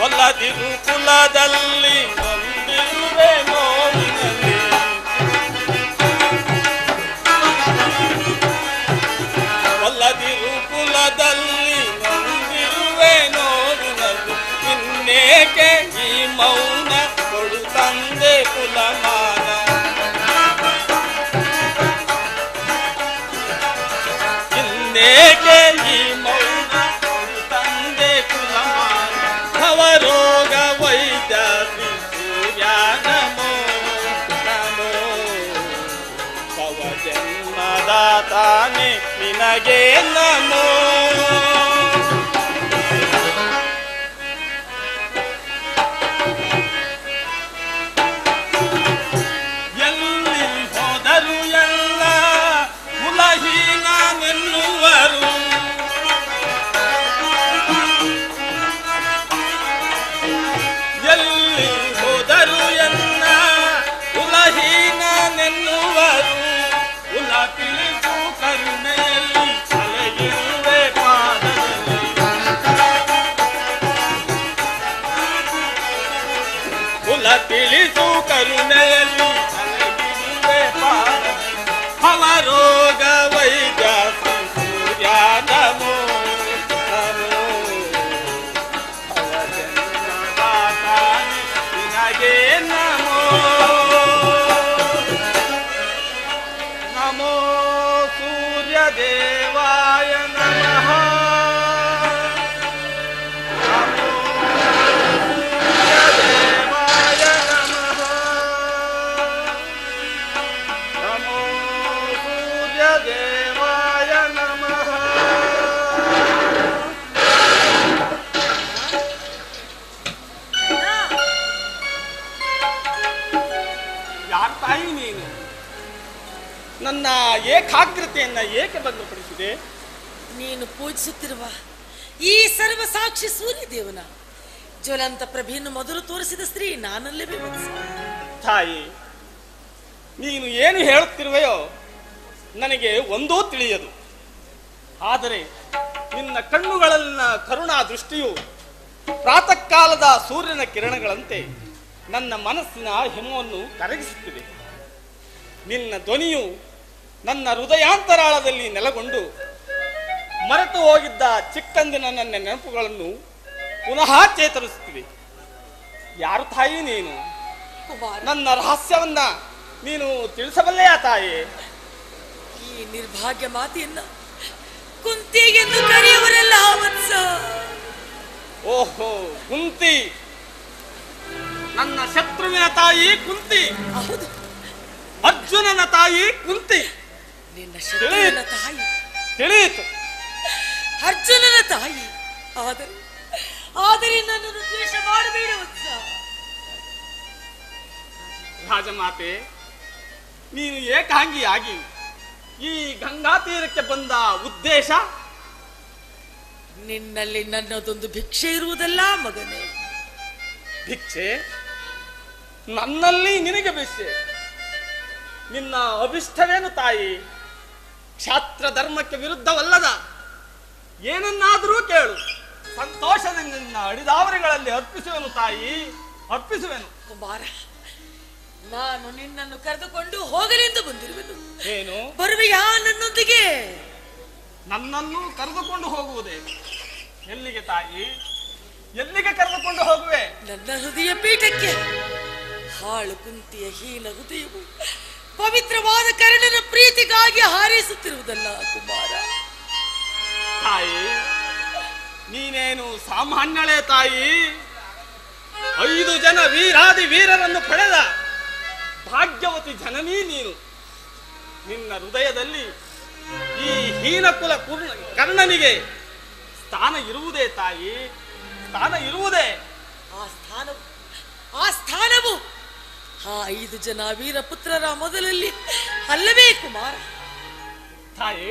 ಒಲ್ಲದಿರು ಕುಲದಲ್ಲಿ ನೊಂದಿರುವೆ ನೋವಿನಲ್ಲಿ. ಒಲ್ಲದಿರು ಕುಲದಲ್ಲಿ ನೊಂದಿರುವೆ ನೋವಿನಲ್ಲಿ. ಇನ್ನೇಕೆ ಈ ಮೌನ ಕೊಡು ತಂದೆ ಕುಲಮಾನ. ಇನ್ನೇಕೆ ಈ ಮೌನ ಕೊಡು ತಂದೆ ಕುಲಮಾನ. ಭವರೋಗ ವೈದ್ಯ ಸೂರ್ಯ ನಮೋ ನಮೋ. ಭವ ಜನ್ಮದಾತಾನೆ ನಿನಗೆ ನಮೋ. ಎಲ್ಲಿ ಹೋದರು ಎಲ್ಲ ಕುಲಹೀನನೆನ್ನುವರು. ಎಲ್ಲಿ ಹೋದರು ಎಲ್ಲ ಕುಲಹೀನನೆನ್ನುವರು. ಕುಲ ತಿಳಿಸು ಕರುಣೆಯಲ್ಲಿ ಅಲೆಯಿರುವೆ ಪಾದದಲ್ಲಿ. ಕುಲ ತಿಳಿಸು ಕರುಣೆಯಲ್ಲಿ ಅಲೆಯಿರುವೆ ಪಾದದಲ್ಲಿ. ಭವರೋಗ ವೈದ್ಯ ಸೂರ್ಯ ನಮೋ ನಮೋ. ಭವ ಜನ್ಮದಾತಾನೆ ನಿನಗೆ ನಮೋ ನಮೋ. ಸೂರ್ಯ ದೇವಾಯ ನಮಃ ನಮೋ. ಸೂರ್ಯ ದೇವಾಯ ನಮಃ ನಮೋ. ಸೂರ್ಯ ದೇವಾಯ ನಮಃ. ಯಾರು ತಾಯಿ ನೀನು? ನನ್ನ ಏಕಾಗ್ರತೆಯನ್ನ ಏಕೆ ಭಂಗಪಡಿಸಿದೆ? ನೀನು ಪೂಜಿಸುತ್ತಿರುವ ಈ ಸರ್ವಸಾಕ್ಷಿ ಸೂರ್ಯದೇವನ ಜ್ವಲಂತ ಪ್ರಭೆಯನ್ನು ಮೊದಲು ತೋರಿಸಿದ ಸ್ತ್ರೀ ನಾನಲ್ಲವೇ ವತ್ಸ? ತಾಯಿ, ನೀನು ಏನು ಹೇಳುತ್ತಿರುವೆಯೋ ನನಗೆ ಒಂದೂ ತಿಳಿಯದು. ಆದರೆ ನಿನ್ನ ಕಣ್ಣುಗಳಲ್ಲಿನ ಕರುಣಾ ದೃಷ್ಟಿಯು ಪ್ರಾತಃ ಕಾಲದ ಸೂರ್ಯನ ಕಿರಣಗಳಂತೆ ನನ್ನ ಮನಸ್ಸಿನ ಹಿಮವನ್ನು ಕರಗಿಸುತ್ತಿದೆ. ನಿನ್ನ ಧ್ವನಿಯು ನನ್ನ ಹೃದಯಾಂತರಾಳದಲ್ಲಿ ನೆಲೆಗೊಂಡು ಮರೆತು ಹೋಗಿದ್ದ ಚಿಕ್ಕಂದಿನ ನನ್ನ ನೆನಪುಗಳನ್ನು ಪುನಃ ಚೇತರಿಸುತ್ತಿದೆ. ಯಾರು ತಾಯಿ ನೀನು? ನನ್ನ ರಹಸ್ಯವನ್ನ ನೀನು ತಿಳಿಸಬಲ್ಲೆಯಾ ತಾಯಿ? ಈ ನಿರ್ಭಾಗ್ಯ ಮಾತೆಯನ್ನ ಕುಂತಿ ಎಂದು ಕರೆಯುವರೆಲ್ಲ ವತ್ಸ. ಓಹೋ, ಕುಂತಿ, ನನ್ನ ಶತ್ರುವಿನ ತಾಯಿ ಕುಂತಿ. ಹೌದು, ಅರ್ಜುನನ ತಾಯಿ ಕುಂತಿ. ನಿನ್ನ ಶತ್ರುವಿನ ತಾಯಿ ತಿಳಿಯಿತು. ಅರ್ಜುನನ ತಾಯಿ. ಆದರೆ ನನ್ನನ್ನು ದ್ವೇಷ ಮಾಡಬೇಡ ವತ್ಸ. ರಾಜಮಾತೆ, ನೀನು ಏಕಾಂಗಿಯಾಗಿ ಈ ಗಂಗಾ ತೀರಕ್ಕೆ ಬಂದ ಉದ್ದೇಶ? ನಿನ್ನಲ್ಲಿ ನನ್ನದೊಂದು ಭಿಕ್ಷೆ ಇರುವುದಲ್ಲ ಮಗನೇ. ಭಿಕ್ಷೆ? ನನ್ನಲ್ಲಿ ನಿನಗೆ ಭಿಕ್ಷೆ? ನಿನ್ನ ಅಭಿಷ್ಟವೇನು ತಾಯಿ? ಕ್ಷಾತ್ರ ಧರ್ಮಕ್ಕೆ ವಿರುದ್ಧವಲ್ಲದ ಏನನ್ನಾದರೂ ಕೇಳು, ಸಂತೋಷದಿಂದ ನಿನ್ನ ಅಡಿದಾವರಿಗಳಲ್ಲಿ ಅರ್ಪಿಸುವೆನು ತಾಯಿ, ಅರ್ಪಿಸುವೆನು. ಕುಮಾರ, ನಾನು ನಿನ್ನನ್ನು ಕರೆದುಕೊಂಡು ಹೋಗಲೆಂದು ಬಂದಿರುವೆನು. ಏನು? ಬರುವೆಯಾ ನನ್ನೊಂದಿಗೆ? ನನ್ನನ್ನು ಕರೆದುಕೊಂಡು ಹೋಗುವುದೇ? ಎಲ್ಲಿಗೆ ತಾಯಿ? ಎಲ್ಲಿಗೆ ಕರೆದುಕೊಂಡು ಹೋಗುವೆ? ನನ್ನ ಹೃದಯ ಪೀಠಕ್ಕೆ. ಹಾಳು ಕುಂತಿಯ ಹೀನ ಹೃದಯವು ಪವಿತ್ರವಾದ ಕರ್ಣನ ಪ್ರೀತಿಗಾಗಿ ಹಾರೈಸುತ್ತಿರುವುದಲ್ಲ ಕುಮಾರ. ತಾಯಿ, ನೀನೇನು ಸಾಮಾನ್ಯಳೇ ತಾಯಿ? 5 ಜನ ವೀರಾದಿ ವೀರರನ್ನು ಪಡೆದ ಭಾಗ್ಯವತಿ ಜನನೀ ನೀನು. ನಿನ್ನ ಹೃದಯದಲ್ಲಿ ಈ ಹೀನಕುಲ ಕರ್ಣನಿಗೆ ಸ್ಥಾನ ಇರುವುದೇ ತಾಯಿ? ಸ್ಥಾನ ಇರುವುದೇ? ಆ ಸ್ಥಾನವು ಆ 5 ಜನ ವೀರಪುತ್ರರ ಮೊದಲಲ್ಲಿ ಅಲ್ಲವೇ ಕುಮಾರ? ತಾಯಿ,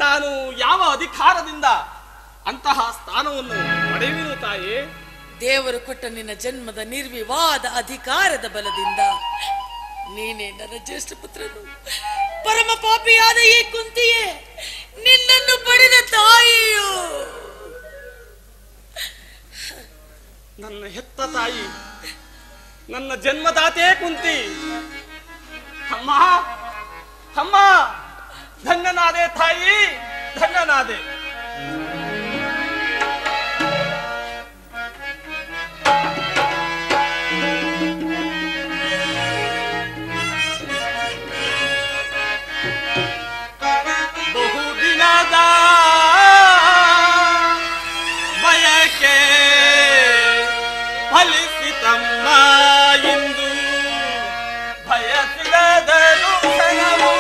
ನಾನು ಯಾವ ಅಧಿಕಾರದಿಂದ ಅಂತಹ ಸ್ಥಾನವನ್ನು ಪಡೆಯುವೆನು ತಾಯಿ? ದೇವರು ಕೊಟ್ಟ ನಿನ್ನ ಜನ್ಮದ ನಿರ್ವಿವಾದ ಅಧಿಕಾರದ ಬಲದಿಂದ ನೀನೇ ನನ್ನ ಜ್ಯೇಷ್ಠ ಪುತ್ರನು. ಪರಮ ಪಾಪಿಯಾದ ಈ ಕುಂತಿಯೇ ನಿನ್ನನ್ನು ಪಡೆದ ತಾಯಿಯು. ನನ್ನ ಹೆತ್ತ ತಾಯಿ, ನನ್ನ ಜನ್ಮದಾತೆ ಕುಂತಿ. ಅಮ್ಮ ಅಮ್ಮ, ಧನ್ಯನಾದೆ ತಾಯಿ, ಧನ್ಯನಾದೆ. ಬಹುದಿನದ ಬಯಕೆ ಫಲಿಸಿತಮ್ಮ ಇಂದು, ಬಯಸಿದದರು ಕ್ಷಣವು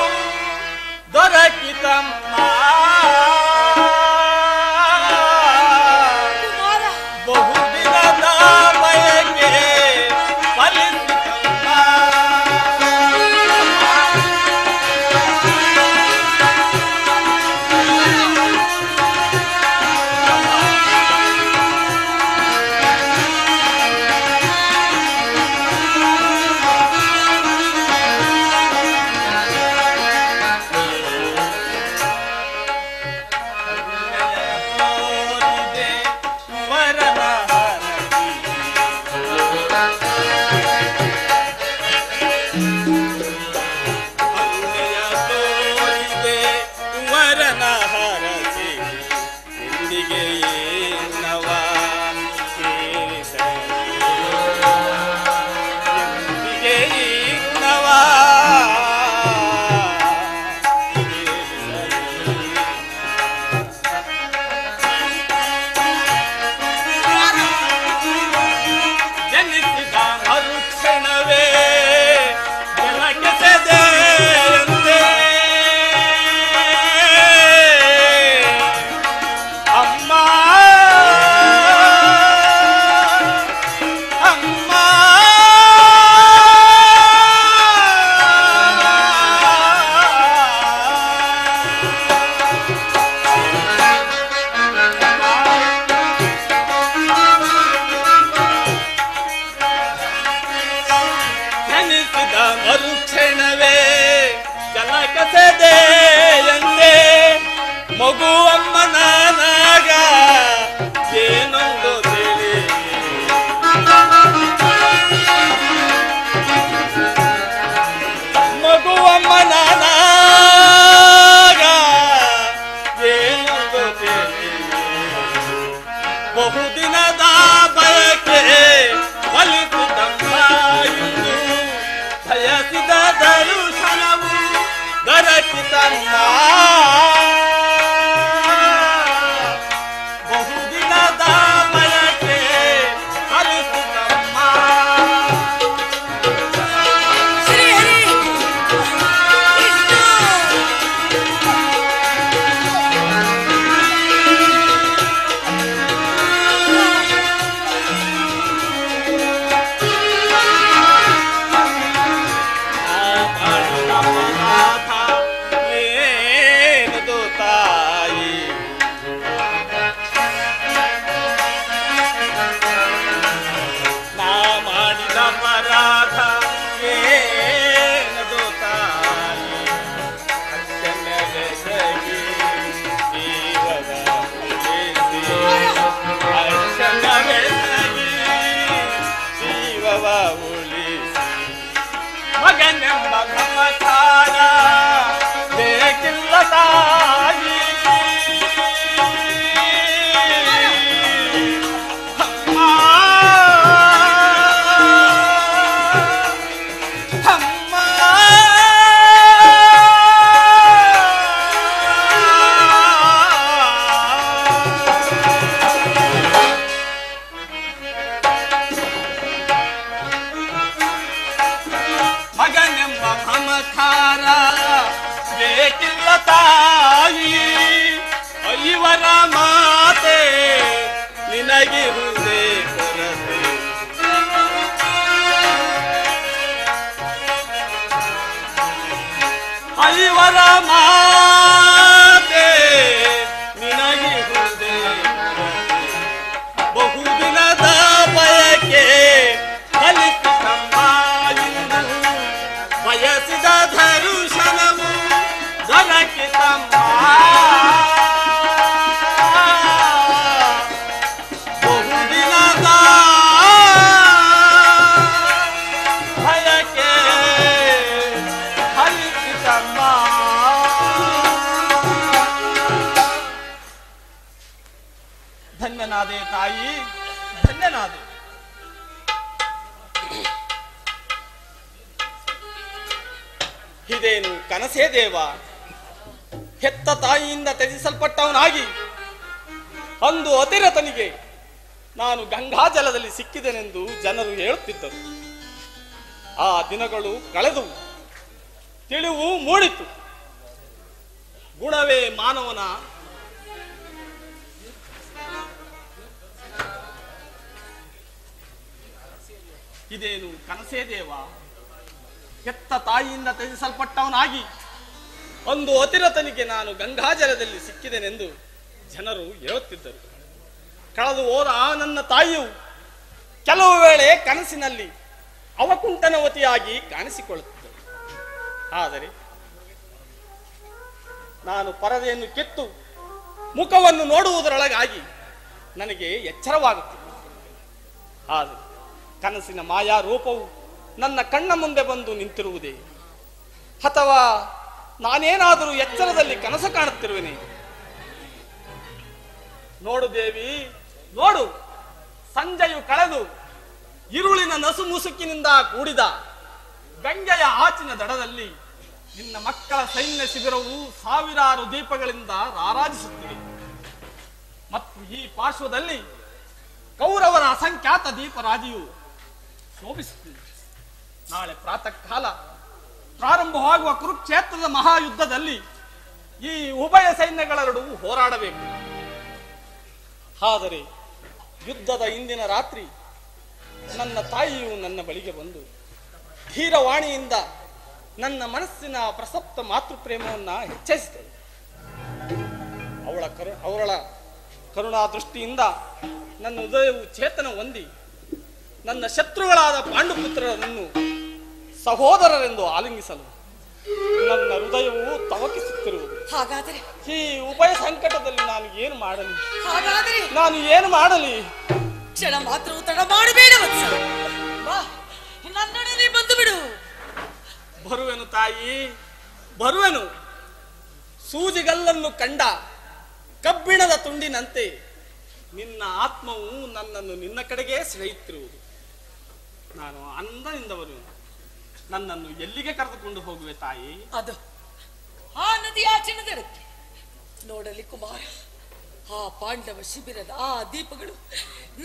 ದೊರಕಿತಮ್ಮ. ಬಹುದಿನದ ಬಯಕೆ ಫಲಿಸಿತಮ್ಮ. ಮರುಕ್ಷಣವೇ ಜಲಕಸದೆಯಂತೆ ಮಗು ಅಮ್ಮನಾಗ ಏನೊಂದು ತಿಳಿ. ಮಗು ಅಮ್ಮನಾಗ ಏನೊಂದು ತಿಳಿ. ಬಹುದಿನದ ಬಯಕೆ ಫಲಿಸಿತಮ್ಮ ಇಂದು, ಬಯಸಿದ ದರುಶನವು ದೊರಕಿತಮ್ಮ. ಬಹುದಿನದ ಬಯಕೆ ಫಲಿಸಿತಮ್ಮ. ಮಗನೆಂಬ ಮಮಕಾರ ಬೇಕಿಲ್ಲ ತಾಯಿ. ಅಮ್ಮ ಅಮ್ಮ ಮಗನೆಂಬ ಮಮಕಾರ ಬೇಕಿಲ್ಲ ತಾಯಿ. ಐವರ ಮಾತೆ ನಿನಗಿರುವುದೇ ಕೊರತೆ. ಐವರ ಮಾತೆ ನಿನಗಿರುವುದೇ ಕೊರತೆ. ಬಹುದಿನದ ಬಯಕೆ ಫಲಿಸಿತಮ್ಮ ಇಂದು, ಬಯಸಿದ ದರುಶನವು ದೊರಕಿತಮ್ಮ. ಬಹುದಿನದ ಧನ್ಯನಾದೆ ತಾಯಿ, ಧನ್ಯನಾದೆ. ಇದೇನು ಕನಸೇ ದೇವ? ಹೆತ್ತ ತಾಯಿಯಿಂದ ತ್ಯಜಿಸಲ್ಪಟ್ಟವನಾಗಿ ಅಂದು ಅತಿರಥನಿಗೆ ನಾನು ಗಂಗಾಜಲದಲ್ಲಿ ಸಿಕ್ಕಿದೆನೆಂದು ಜನರು ಹೇಳುತ್ತಿದ್ದರು. ಆ ದಿನಗಳು ಕಳೆದವು, ತಿಳಿವು ಮೂಡಿತು. ಗುಣವೇ ಮಾನವನ ಇದೇನು ಕನಸೇ ದೇವ? ಹೆತ್ತ ತಾಯಿಯಿಂದ ತ್ಯಜಿಸಲ್ಪಟ್ಟವನಾಗಿ ಒಂದು ಅತಿರಥನಿಗೆ ನಾನು ಗಂಗಾಜಲದಲ್ಲಿ ಸಿಕ್ಕಿದೆನೆಂದು ಜನರು ಹೇಳುತ್ತಿದ್ದರು. ಕಳೆದು ಹೋದ ಆ ನನ್ನ ತಾಯಿಯು ಕೆಲವು ವೇಳೆ ಕನಸಿನಲ್ಲಿ ಅವಕುಂಠನವತಿಯಾಗಿ ಕಾಣಿಸಿಕೊಳ್ಳುತ್ತಿದ್ದರು. ಆದರೆ ನಾನು ಪರದೆಯನ್ನು ಕಿತ್ತು ಮುಖವನ್ನು ನೋಡುವುದರೊಳಗಾಗಿ ನನಗೆ ಎಚ್ಚರವಾಗುತ್ತಿದೆ. ಆದರೆ ಕನಸಿನ ಮಾಯಾ ರೂಪವು ನನ್ನ ಕಣ್ಣ ಮುಂದೆ ಬಂದು ನಿಂತಿರುವುದೇ, ಅಥವಾ ನಾನೇನಾದರೂ ಎಚ್ಚರದಲ್ಲಿ ಕನಸು ಕಾಣುತ್ತಿರುವೆನೆ? ನೋಡು ದೇವಿ, ನೋಡು. ಸಂಜೆಯು ಕಳೆದು ಇರುಳಿನ ನಸು ಮುಸುಕಿನಿಂದ ಕೂಡಿದ ಗಂಗೆಯ ಆಚಿನ ದಡದಲ್ಲಿ ನಿನ್ನ ಮಕ್ಕಳ ಸೈನ್ಯ ಶಿಬಿರವು ಸಾವಿರಾರು ದೀಪಗಳಿಂದ ರಾರಾಜಿಸುತ್ತಿದೆ. ಮತ್ತು ಈ ಪಾರ್ಶ್ವದಲ್ಲಿ ಕೌರವರ ಅಸಂಖ್ಯಾತ ದೀಪರಾಜಿಯು ಶೋಭಿಸುತ್ತಿದೆ. ನಾಳೆ ಪ್ರಾತಃ ಕಾಲ ಪ್ರಾರಂಭವಾಗುವ ಕುರುಕ್ಷೇತ್ರದ ಮಹಾಯುದ್ಧದಲ್ಲಿ ಈ ಉಭಯ ಸೈನ್ಯಗಳೆರಡೂ ಹೋರಾಡಬೇಕು. ಆದರೆ ಯುದ್ಧದ ಇಂದಿನ ರಾತ್ರಿ ನನ್ನ ತಾಯಿಯು ನನ್ನ ಬಳಿಗೆ ಬಂದು ಧೀರವಾಣಿಯಿಂದ ನನ್ನ ಮನಸ್ಸಿನ ಪ್ರಸಪ್ತ ಮಾತೃಪ್ರೇಮವನ್ನು ಹೆಚ್ಚಿಸಿದಳು. ಅವಳ ಕರುಣಾ ದೃಷ್ಟಿಯಿಂದ ನನ್ನ ಹೃದಯವು ಚೇತನ ಹೊಂದಿ ನನ್ನ ಶತ್ರುಗಳಾದ ಪಾಂಡುಪುತ್ರರನ್ನು ಸಹೋದರರೆಂದು ಆಲಿಂಗಿಸಲು ನನ್ನ ಹೃದಯವು ತವಕಿಸುತ್ತಿರುವುದು. ಹಾಗಾದರೆ ಈ ಉಭಯ ಸಂಕಟದಲ್ಲಿ ನಾನು ಏನು ಮಾಡಲಿ? ಹಾಗಾದರೆ ನಾನು ಏನು ಮಾಡಲಿ? ಕ್ಷಣ ಮಾತ್ರವೂ ತಡ ಮಾಡಬೇಡ ವತ್ಸ. ನನ್ನೊಡನೆ ಬಂದು ಬಿಡು. ಬರುವೆನು ತಾಯಿ, ಬರುವೆನು. ಸೂಜಿಗಲ್ಲನ್ನು ಕಂಡ ಕಬ್ಬಿಣದ ತುಂಡಿನಂತೆ ನಿನ್ನ ಆತ್ಮವು ನನ್ನನ್ನು ನಿನ್ನ ಕಡೆಗೆ ಸೆಳೆಯುತ್ತಿರುವುದು. ನಾನು ಅಂದದಿಂದ ಬರುವೆನು. ನನ್ನನ್ನು ಎಲ್ಲಿಗೆ ಕರೆದುಕೊಂಡು ಹೋಗುವೆ ತಾಯಿ? ಅದು ಆ ನದಿಯಾಚಿನ ದಡಕ್ಕೆ ನೋಡಲಿ ಕುಮಾರ. ಆ ಪಾಂಡವ ಶಿಬಿರದ ಆ ದೀಪಗಳು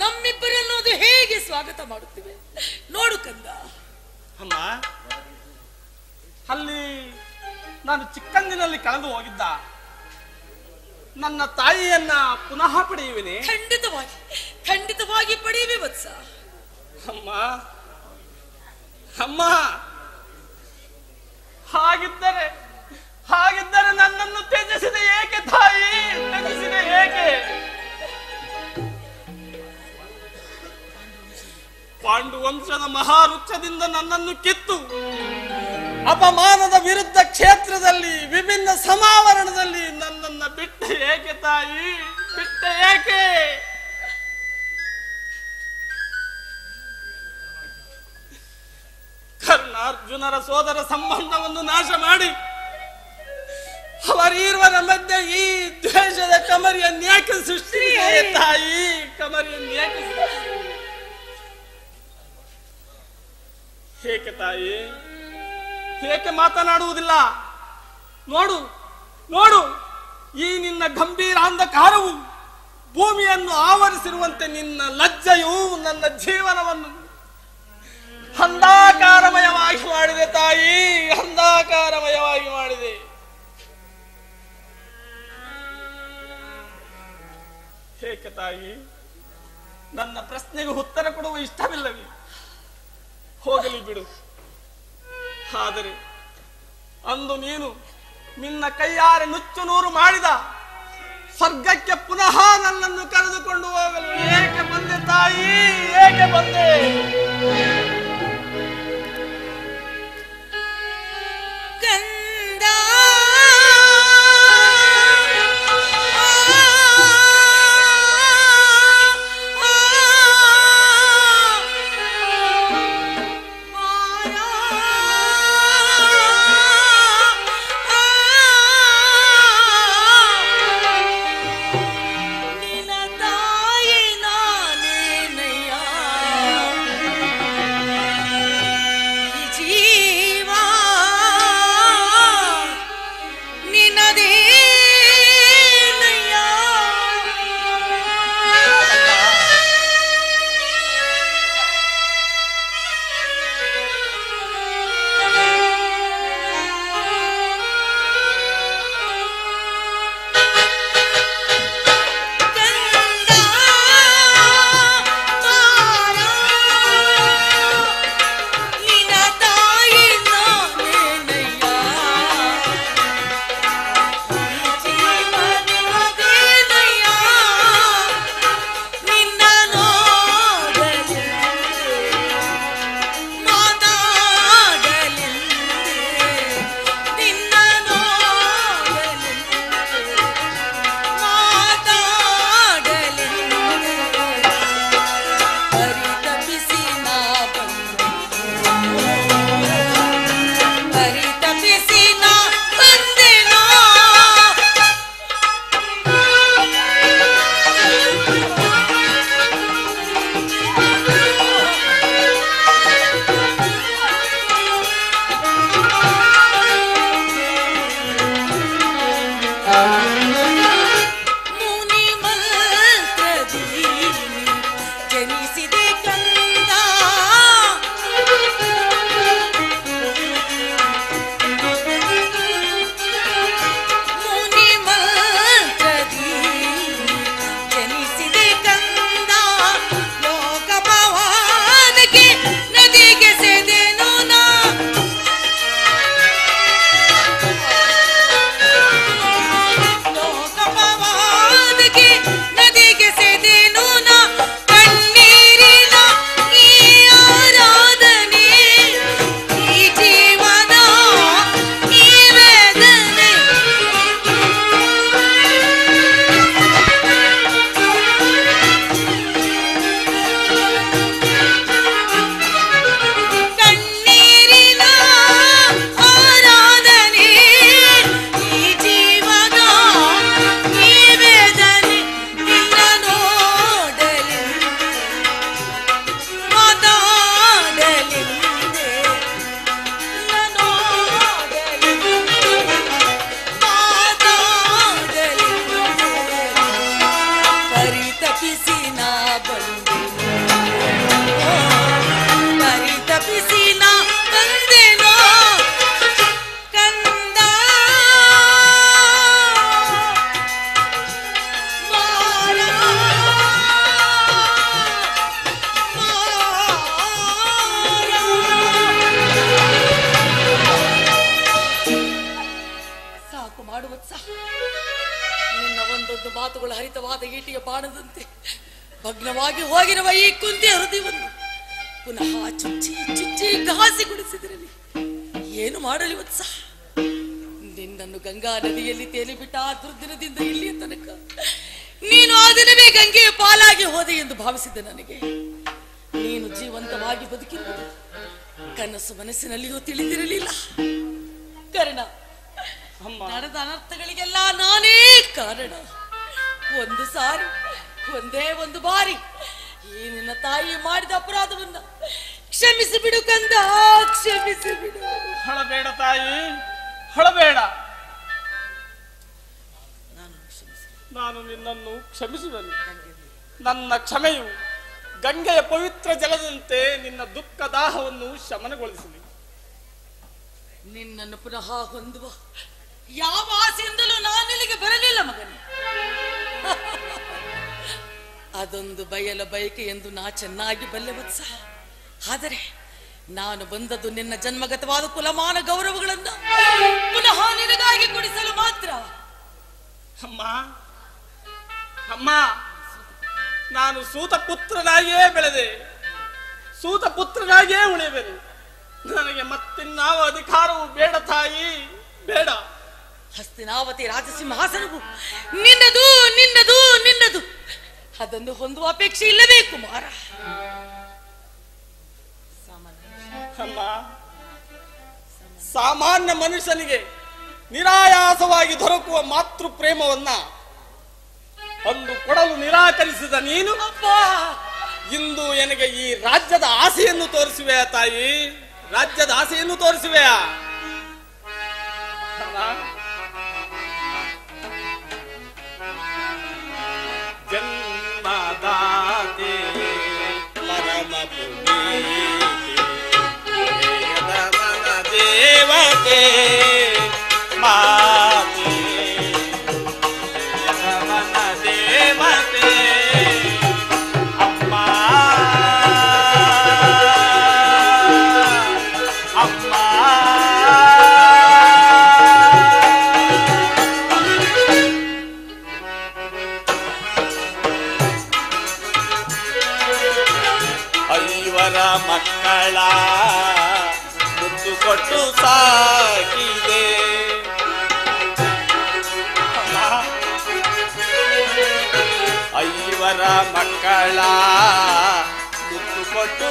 ನಮ್ಮಿಬ್ಬರನ್ನು ಅದು ಹೇಗೆ ಸ್ವಾಗತ ಮಾಡುತ್ತಿವೆ ನೋಡು ಕಂದ. ಅಮ್ಮ, ಅಲ್ಲಿ ನಾನು ಚಿಕ್ಕಂದಿನಲ್ಲಿ ಕಳೆದು ಹೋಗಿದ್ದ ನನ್ನ ತಾಯಿಯನ್ನ ಪುನಃ ಪಡೆಯುವೆನೆ? ಖಂಡಿತವಾಗಿ ಖಂಡಿತವಾಗಿ ಪಡೆಯುವೆ ವತ್ಸ. ಅಮ್ಮ, ಅಮ್ಮ, ಹಾಗಿದ್ದರೆ ನನ್ನನ್ನು ತ್ಯಜಿಸಿದೆ ಏಕೆ ತಾಯಿ? ತ್ಯಜಿಸಿದೆ ಏಕೆ? ಪಾಂಡುವಂಶದ ಮಹಾವೃಕ್ಷದಿಂದ ನನ್ನನ್ನು ಕಿತ್ತು ಅಪಮಾನದ ವಿರುದ್ಧ ಕ್ಷೇತ್ರದಲ್ಲಿ ವಿಭಿನ್ನ ಸಮಾವರಣದಲ್ಲಿ ನನ್ನನ್ನು ಬಿಟ್ಟೆ ಏಕೆ ತಾಯಿ? ಬಿಟ್ಟೆ ಏಕೆ? ಕರ್ಣಾರ್ಜುನರ ಸೋದರ ಸಂಬಂಧವನ್ನು ನಾಶ ಮಾಡಿ ಅವರಿರುವರ ಮಧ್ಯೆ ಈ ದ್ವೇಷದ ಕಮರಿಯನ್ನೇಕೆ ಸೃಷ್ಟಿಸಿದೆ ತಾಯಿ? ಕಮರಿಯನ್ನೇಕೆ? ಏಕೆ ತಾಯಿ? ಏಕೆ ಮಾತನಾಡುವುದಿಲ್ಲ? ನೋಡು ನೋಡು, ಈ ನಿನ್ನ ಗಂಭೀರ ಅಂಧಕಾರವು ಭೂಮಿಯನ್ನು ಆವರಿಸಿರುವಂತೆ ನಿನ್ನ ಲಜ್ಜೆಯು ನನ್ನ ಜೀವನವನ್ನು ಅಂಧಕಾರಮಯವಾಗಿ ಮಾಡಿದೆ ತಾಯಿ, ಅಂಧಕಾರಮಯವಾಗಿ ಮಾಡಿದೆ. ಏಕೆ ತಾಯಿ? ನನ್ನ ಪ್ರಶ್ನೆಗೆ ಉತ್ತರ ಕೊಡುವ ಇಷ್ಟವಿಲ್ಲವೇ? ಹೋಗಲಿ ಬಿಡು. ಆದರೆ ಅಂದು ನೀನು ನಿನ್ನ ಕೈಯಾರೆ ನುಚ್ಚು ನೂರು ಮಾಡಿದ ಸ್ವರ್ಗಕ್ಕೆ ಪುನಃ ನನ್ನನ್ನು ಕರೆದುಕೊಂಡು ಹೋಗಲು ಏಕೆ ಬಂದೆ ತಾಯಿ? ಏಕೆ ಬಂದೆ? ನಿನ್ನ ತಾಯಿನ ಮಾತುಗಳ ಹರಿತವಾದ ಈಟಿಯ ಬಾಣದಂತೆ ಭಗ್ನವಾಗಿ ಹೋಗಿರುವ ಈ ಕುಂತಿಯ ಹೃದಯವನ್ನು ಪುನಃ ಚುಚ್ಚಿ ಚುಚ್ಚಿ ಘಾಸಿಗೊಳಿಸಿದಿರಲಿ. ಏನು ಮಾಡಲಿ ವತ್ಸ? ನಿನ್ನನ್ನು ಗಂಗಾ ನದಿಯಲ್ಲಿ ತೇಲಿಬಿಟ್ಟ ಆ ದುರ್ದಿನದಿಂದ ಇಲ್ಲಿಯ ತನಕ ನೀನು ಆ ದಿನವೇ ಗಂಗೆಯ ಪಾಲಾಗಿ ಹೋದೆ ಎಂದು ಭಾವಿಸಿದ್ದೆ. ನನಗೆ ನೀನು ಜೀವಂತವಾಗಿ ಬದುಕಿರುವುದು ಕನಸು ಮನಸ್ಸಿನಲ್ಲಿಯೂ ತಿಳಿದಿರಲಿಲ್ಲ. ಕರ್ಣ, ನಡೆದ ಅನರ್ಥಗಳಿಗೆಲ್ಲ ನಾನೇ ಕಾರಣ. ಒಂದು ಸಾರಿ, ಒಂದೇ ಒಂದು ಬಾರಿ ಈ ನಿನ್ನ ತಾಯಿ ಮಾಡಿದ ಅಪರಾಧವನ್ನ ಕ್ಷಮಿಸಿ ಬಿಡು ಕಂದ, ಕ್ಷಮಿಸಿ ಬಿಡು. ಹೊಳಬೇಡ ತಾಯಿ, ಹೊಳಬೇಡ. ನಾನು ನಿನ್ನನ್ನು ಕ್ಷಮಿಸುವೆನು. ನನ್ನ ಕ್ಷಮೆಯು ಗಂಗೆಯ ಪವಿತ್ರ ಜಲದಂತೆ ನಿನ್ನ ದುಃಖ ದಾಹವನ್ನು ಶಮನಗೊಳಿಸಲಿ. ನಿನ್ನನ್ನು ಪುನಃ ಹೊಂದುವ ಯಾವ ಆಸೆಯಿಂದಲೂ ನಾನಿಲ್ಲಿಗೆ ಬರಲಿಲ್ಲ ಮಗನೇ. ಅದೊಂದು ಬಯಲ ಬಯಕೆ ಎಂದು ನಾ ಚೆನ್ನಾಗಿ ಬಲ್ಲೆ ವತ್ಸ. ಆದರೆ ನಾನು ಬಂದದ್ದು ನಿನ್ನ ಜನ್ಮಗತವಾದ ಕುಲಮಾನ ಗೌರವಗಳನ್ನ ಪುನಃ ನಿನಗಾಗಿ ಕೊಡಿಸಲು ಮಾತ್ರ. ಅಮ್ಮ ಅಮ್ಮ, ನಾನು ಸೂತ ಪುತ್ರನಾಗಿಯೇ ಬೆಳೆದೆ, ಸೂತ ಪುತ್ರನಾಗಿಯೇ ಉಳಿಯುವೆನು. ನನಗೆ ಮತ್ತಿನ್ನಾವ ಅಧಿಕಾರವು ಬೇಡ ತಾಯಿ, ಬೇಡ. ಹಸ್ತಿನಾವತಿ ರಾಜಸಿಂಹಾಸನವು ನಿನ್ನದು, ನಿನ್ನದು, ನಿನ್ನದು. ಅದನ್ನು ಹೊಂದುವ ಅಪೇಕ್ಷೆ ಇಲ್ಲವೇ ಕುಮಾರ? ಅಮ್ಮ, ಸಾಮಾನ್ಯ ಮನುಷ್ಯನಿಗೆ ನಿರಾಯಾಸವಾಗಿ ದೊರಕುವ ಮಾತೃ ಪ್ರೇಮವನ್ನ ಅಂದು ಕೊಡಲು ನಿರಾಕರಿಸಿದ ನೀನು ಇಂದು ನನಗೆ ಈ ರಾಜ್ಯದ ಆಸೆಯನ್ನು ತೋರಿಸುವೆಯಾ ತಾಯಿ? ರಾಜ್ಯದ ಆಸೆಯನ್ನು ತೋರಿಸುವೆಯಾ? ಐವರ ಮಕ್ಕಳ ಮುತ್ತು ಕೊಟ್ಟು ಸಾಕಿದೆ. ಐವರ ಮಕ್ಕಳ ಮುತ್ತು ಕೊಟ್ಟು